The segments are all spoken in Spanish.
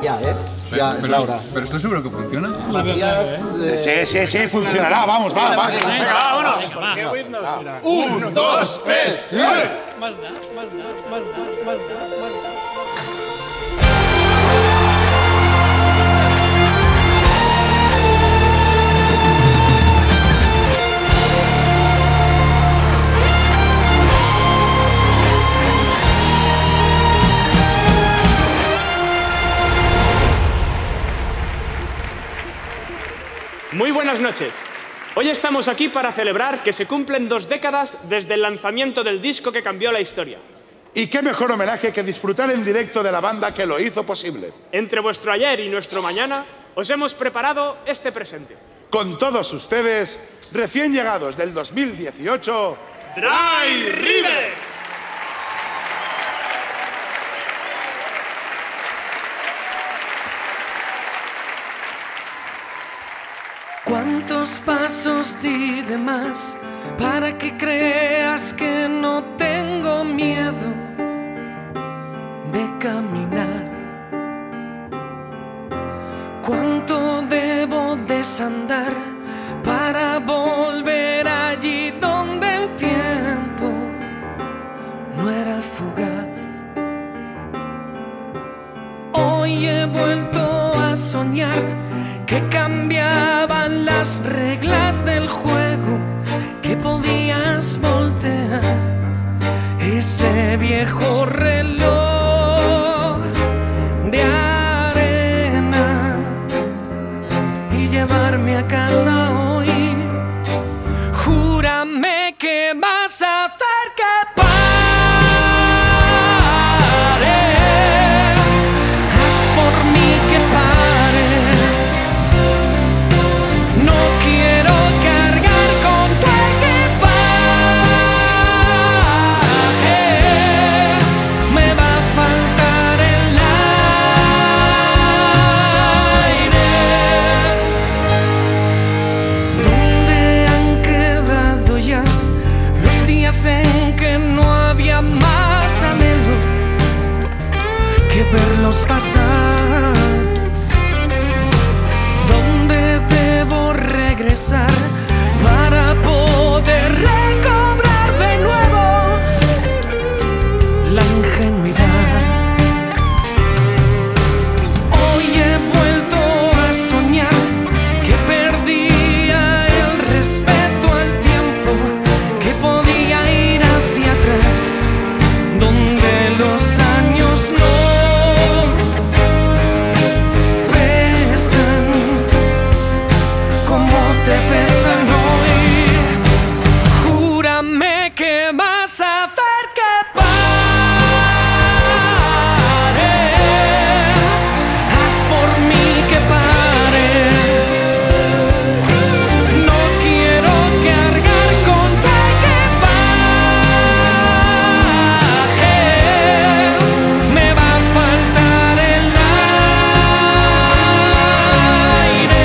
Ya, ya es la hora. ¿Pero estás seguro que funciona? Matías, Sí, funcionará. Vamos, va. Venga, vámonos. 1, 2, 3. Más da. Muy buenas noches. Hoy estamos aquí para celebrar que se cumplen 2 décadas desde el lanzamiento del disco que cambió la historia. Y qué mejor homenaje que disfrutar en directo de la banda que lo hizo posible. Entre vuestro ayer y nuestro mañana, os hemos preparado este presente. Con todos ustedes, recién llegados del 2018, ¡Dry River! ¿Cuántos pasos di de más para que creas que no tengo miedo de caminar? ¿Cuánto debo desandar para volver allí donde el tiempo no era fugaz? Hoy he vuelto a soñar que cambiaban las reglas del juego, que podías voltear ese viejo reloj de arena y llevarme a casa hoy. Júrame que vas a hacer que pare. Haz por mí que pare. No quiero cargar con tu equipaje. Me va a faltar el aire. ¿Dónde han quedado ya los días en que no había más anhelo que verlos pasar? Regresar para poder recobrar de nuevo la ingenuidad. Hoy he vuelto a soñar que perdía el respeto al tiempo, que podía ir hacia atrás donde los años no pesan como te pesan hoy. Júrame que vas a hacer que pare. Haz por mí que pare. No quiero cargar con tu equipaje. Me va a faltar el aire.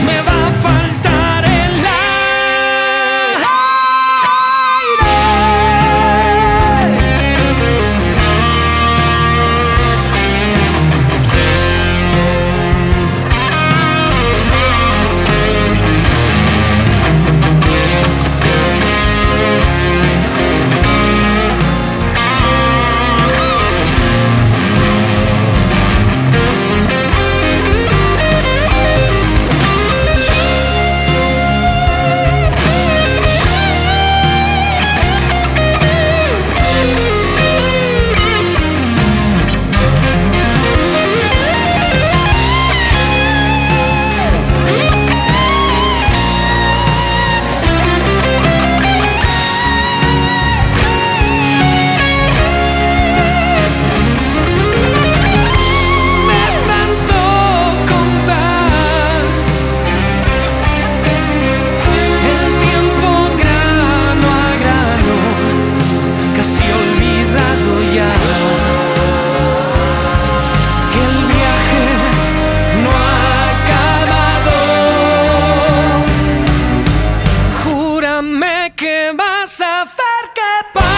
Me va a faltar el aire. Que vas a hacer que pare.